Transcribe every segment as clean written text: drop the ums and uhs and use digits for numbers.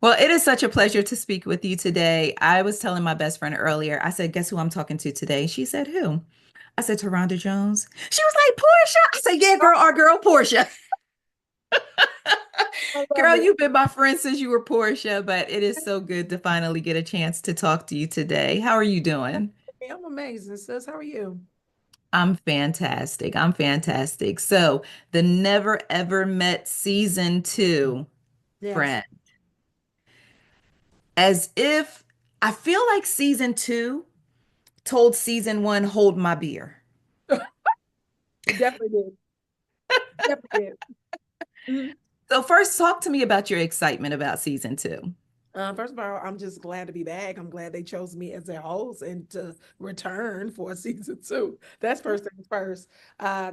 Well, it is such a pleasure to speak with you today. I was telling my best friend earlier, I said, guess who I'm talking to today? She said, who? I said, to Rhonda Jones. She was like, Portia. I said, yeah, girl, our girl, Portia. I love Girl, it. you've been my friend since you were Portia, but it is so good to finally get a chance to talk to you today. How are you doing? I'm amazing, sis. How are you? I'm fantastic. I'm fantastic. So, the Never Ever Met season two, Yes. friend, as if I feel like season two told season one, hold my beer. It definitely did. Definitely did. Mhm. So, first, talk to me about your excitement about season two. First of all, I'm just glad to be back. I'm glad they chose me as their host and to return for season two. That's first things first.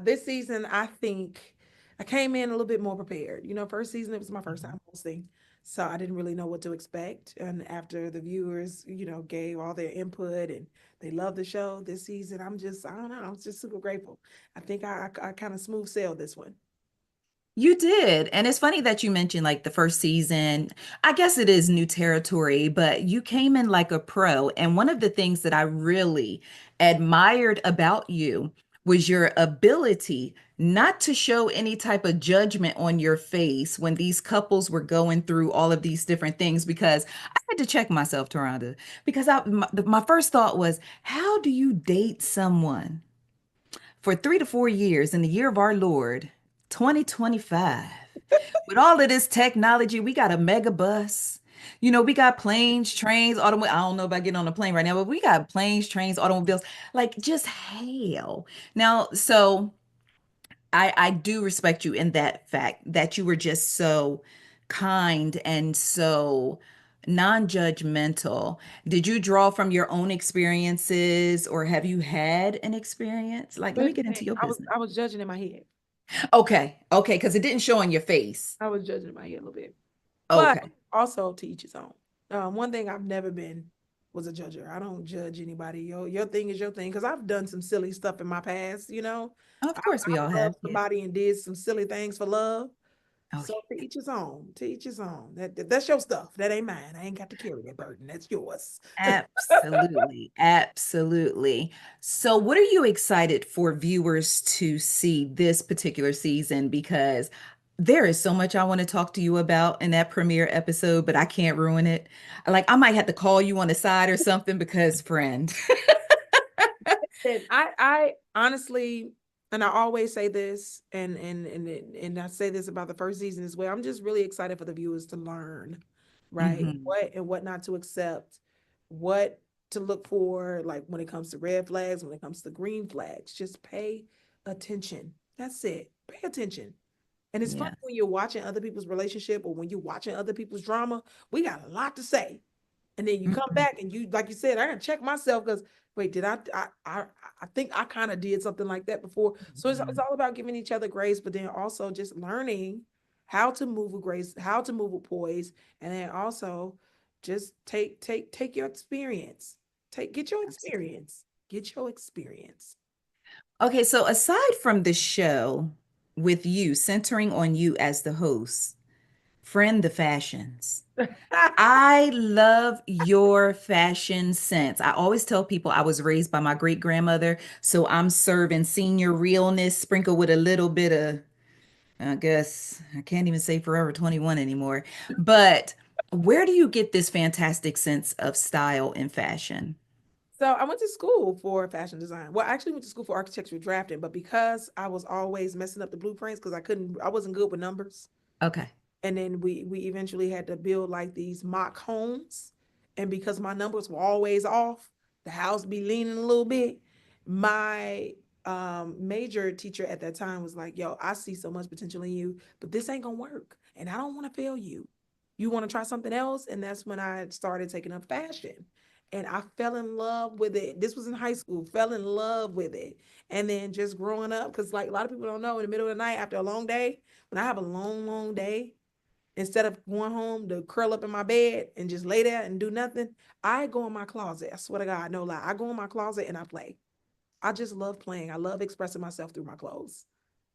This season, I think I came in a little bit more prepared. First season, it was my first time hosting. So I didn't really know what to expect. And after the viewers, gave all their input and they loved the show this season, I don't know, I'm just super grateful. I think I kind of smooth sailed this one. You did. And it's funny that you mentioned like the first season. I guess it is new territory, but you came in like a pro. And one of the things that I really admired about you was your ability not to show any type of judgment on your face when these couples were going through all of these different things. Because I had to check myself, Taronda, because my first thought was, how do you date someone for 3 to 4 years in the year of our Lord, 2025? With all of this technology, we got a mega bus. We got planes, trains, automobiles. I don't know about getting on a plane right now, but we got planes, trains, automobiles, like just hell. Now, so I do respect you in that fact that you were just so kind and so non-judgmental. Did you draw from your own experiences or have you had an experience? Like, let me Here's the get into thing. your I was business. I was judging in my head. Okay, because it didn't show on your face. I was judging in my head a little bit. But Okay. also to each his own. One thing I've never been was a judger. I don't judge anybody. Your thing is your thing. Because I've done some silly stuff in my past. Of course we all I have. loved Yeah. somebody and did some silly things for love. Oh, So to each his own. To each his own. That's your stuff. That ain't mine. I ain't got to carry that burden. That's yours. absolutely. Absolutely. So, what are you excited for viewers to see this particular season? Because there is so much I want to talk to you about in that premiere episode, but I can't ruin it. Like, I might have to call you on the side or something because, friend. And I honestly, and I always say this, and I say this about the first season as well. I'm just really excited for the viewers to learn, right? Mhm. What and what not to accept, what to look for, like when it comes to red flags, when it comes to green flags. Just pay attention. That's it. Pay attention. And it's funny Yeah. when you're watching other people's relationship or when you're watching other people's drama, we got a lot to say. And then you come Mhm. back and you, like you said, I gotta check myself because wait, did I think I kind of did something like that before. So it's Mhm. all about giving each other grace, but then also just learning how to move with grace, how to move with poise, and then also just take your experience. Get your experience. Get your experience. Okay, so aside from the show with you centering on you as the host, friend the fashions. I love your fashion sense. I always tell people I was raised by my great grandmother, so I'm serving senior realness sprinkled with a little bit of, I guess, I can't even say Forever 21 anymore. But where do you get this fantastic sense of style and fashion? So I went to school for fashion design. Well, I actually went to school for architectural drafting, but because I was always messing up the blueprints because I wasn't good with numbers. Okay. And then we eventually had to build like these mock homes. And because my numbers were always off, the house be leaning a little bit. My major teacher at that time was like, "Yo, I see so much potential in you, but this ain't gonna work, and I don't want to fail you. You want to try something else?" And that's when I started taking up fashion. And I fell in love with it. This was in high school, fell in love with it. And then just growing up, because like a lot of people don't know, in the middle of the night after a long day, when I have a long, long day, instead of going home to curl up in my bed and just lay there and do nothing, I go in my closet. I swear to God, no lie. I go in my closet and I play. I just love playing. I love expressing myself through my clothes,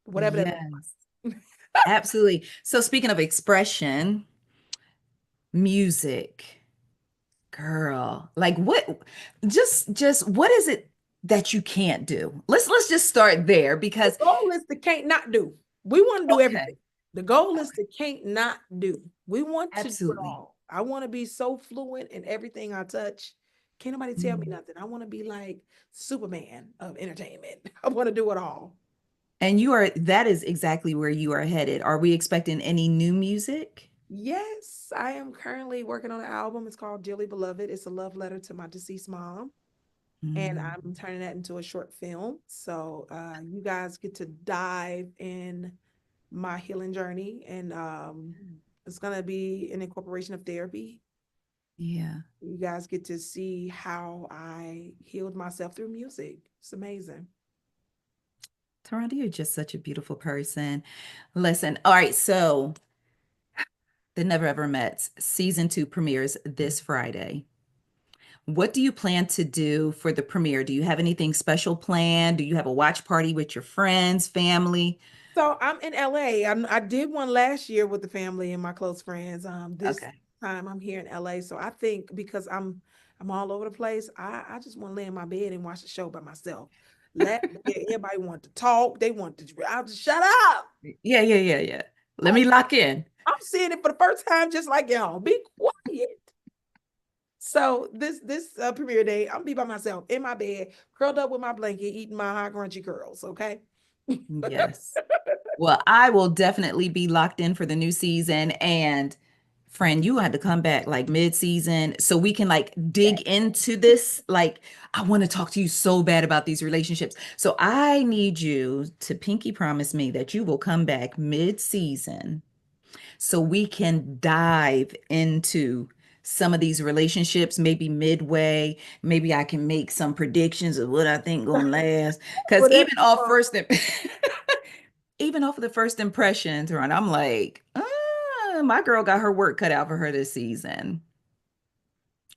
whatever that looks Yes, absolutely. So speaking of expression, Music. Girl, like what just what is it that you can't do? Let's just start there The because goal is to can't not do. We want to do okay, everything. The goal is to can't not do. We want to do it absolutely. all. I want to be so fluent in everything I touch. Can't nobody tell me Mhm. nothing. I want to be like Superman of entertainment. I want to do it all. And you are that is exactly where you are headed. Are we expecting any new music? Yes, I am currently working on an album. It's called Dearly Beloved. It's a love letter to my deceased mom. And Mm, I'm turning that into a short film. So you guys get to dive in my healing journey, and it's gonna be an incorporation of therapy. yeah. You guys get to see how I healed myself through music. It's amazing. Toronto, you're just such a beautiful person. Listen, all right, so The Never Ever Mets season 2 premieres this Friday. What do you plan to do for the premiere? Do you have anything special planned? Do you have a watch party with your friends, family? So I'm in LA. I did one last year with the family and my close friends. This Okay. time I'm here in LA. So I think because I'm all over the place, I just want to lay in my bed and watch the show by myself. Let everybody want to talk. They want to. I'll just shut up. Yeah, yeah, yeah, yeah. Let me lock in. I'm seeing it for the first time, just like y'all. Be quiet. So this premiere day, I'm be by myself in my bed, curled up with my blanket, eating my hot crunchy curls. Okay. Yes. Well, I will definitely be locked in for the new season. And friend, you had to come back like mid-season so we can like dig into this. Like, I want to talk to you so bad about these relationships. So I need you to pinky promise me that you will come back mid-season so we can dive into some of these relationships, maybe midway. Maybe I can make some predictions of what I think gonna last. Because Whatever even you off want. first, even off of the first impressions, Ron, I'm like, my girl got her work cut out for her this season.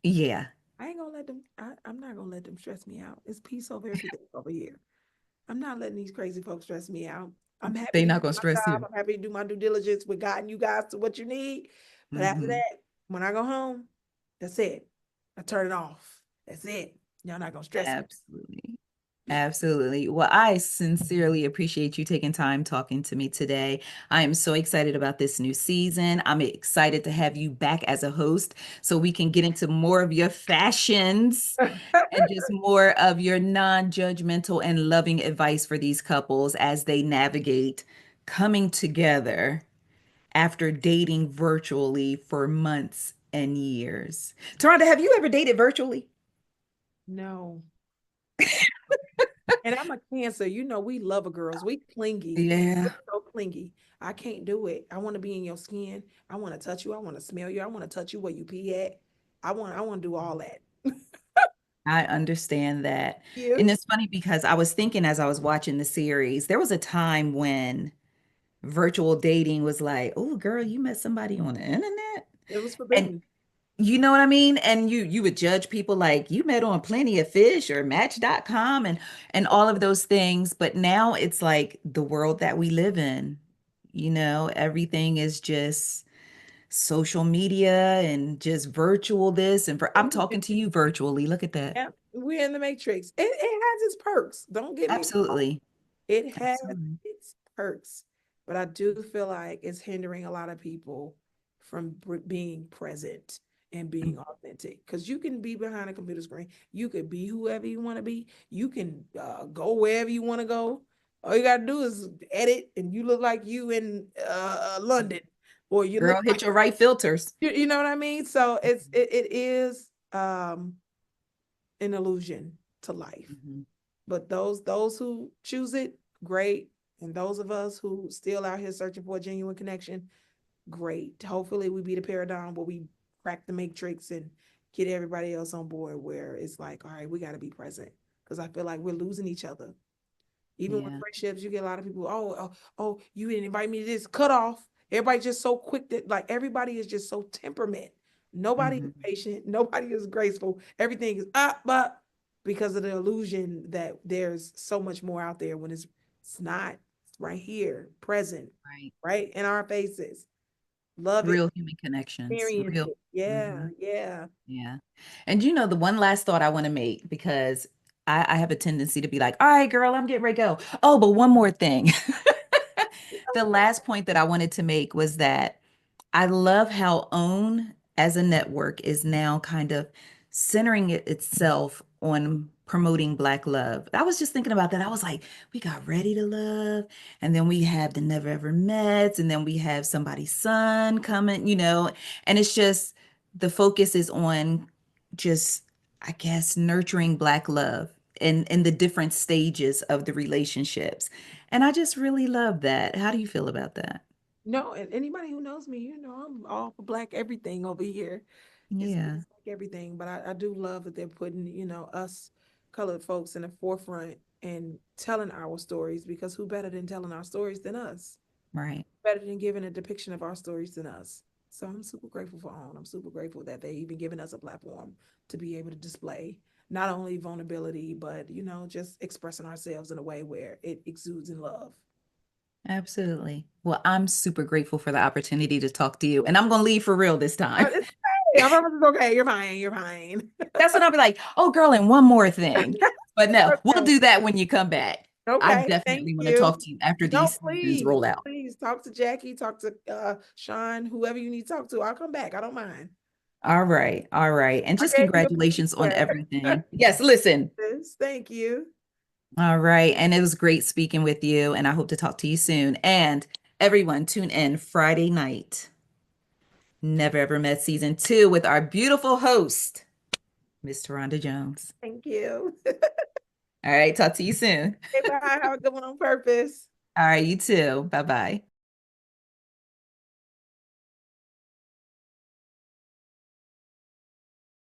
Yeah, I ain't gonna let them. I'm not gonna let them stress me out. It's peace over everything over here. I'm not letting these crazy folks stress me out. I'm happy they to do not gonna my stress job. you. I'm happy to do my due diligence with guiding you guys to what you need. But after Hmm. that, when I go home, that's it. I turn it off. That's it. Y'all not gonna stress me. Absolutely. Absolutely. Well, I sincerely appreciate you taking time talking to me today. I am so excited about this new season. I'm excited to have you back as a host so we can get into more of your fashions and just more of your non-judgmental and loving advice for these couples as they navigate coming together after dating virtually for months and years. Toronto, have you ever dated virtually? No. And I'm a Cancer. You know, we lover girls. We clingy. We're Yeah. so clingy. I can't do it. I want to be in your skin. I want to touch you. I want to smell you. I want to touch you where you pee at. I want to do all that. I understand that. You? And it's funny because I was thinking as I was watching the series, there was a time when virtual dating was like, oh, girl, you met somebody on the internet. It was And forbidden. you know what I mean? And you would judge people like you met on Plenty of Fish or Match.com and all of those things. But now it's like the world that we live in. Everything is just social media and just virtual this and I'm talking to you virtually. Look at that. Yeah, we're in the matrix. It has its perks. Don't get me wrong. Absolutely. It has Absolutely. its perks, but I do feel like it's hindering a lot of people from being present and being authentic. Because you can be behind a computer screen, you could be whoever you want to be, you can go wherever you want to go. All you gotta do is edit, and you look like you in London, or you look Girl, like hit your right filters. you know what I mean. So it is an illusion to life. Mhm. But those who choose it, great. And those of us who still out here searching for a genuine connection, great. Hopefully we be the paradigm where we crack the matrix and get everybody else on board where it's like, all right, we got to be present. Because I feel like we're losing each other. Even with Yeah. friendships, you get a lot of people, you didn't invite me to this, cut off. Everybody just so quick that like everybody is just so temperament. Nobody is Mhm. patient, nobody is graceful. Everything is up, but because of the illusion that there's so much more out there when it's not. It's right here, present, Right. right in our faces. Love it. Real human connections. Experience Real. it. Yeah, Mhm. yeah. Yeah. And the one last thought I want to make, because I have a tendency to be like, all right, girl, I'm getting ready to go. Oh, but one more thing. The last point that I wanted to make was that I love how OWN as a network is now kind of centering itself on promoting Black love. I was just thinking about that. I was like, we got Ready to Love, and then we have the Never Ever Mets, and then we have Somebody's Son coming, and it's just the focus is on just, I guess, nurturing Black love in the different stages of the relationships. And I just really love that. How do you feel about that? No, and anybody who knows me, I'm all for Black everything over here. Yeah, It's like everything, but I do love that they're putting, us colored folks in the forefront and telling our stories, because who better than telling our stories than us? right. Better than giving a depiction of our stories than us. So I'm super grateful for OWN. I'm super grateful that they even given us a platform to be able to display not only vulnerability, but just expressing ourselves in a way where it exudes in love. Absolutely. Well, I'm super grateful for the opportunity to talk to you, and I'm going to leave for real this time. It's okay. I promise it's okay. You're fine. You're fine. That's when I'll be like, oh, girl, and one more thing. But no, we'll Okay. do that when you come back. I Okay. Thank definitely want to you. talk to you after No, these seasons please, roll out. please talk to Jackie, talk to Sean, whoever you need to talk to. I'll come back. I don't mind. All right. All right. And I just gave you congratulations a on preview. everything. Yes, listen. Yes, thank you. All right. And it was great speaking with you, and I hope to talk to you soon. And everyone, tune in Friday night. Never Ever Met season 2 with our beautiful host, Miss Rhonda Jones. Thank you. All right. Talk to you soon. Hey, bye. Have a good one on purpose. All right. You too. Bye bye.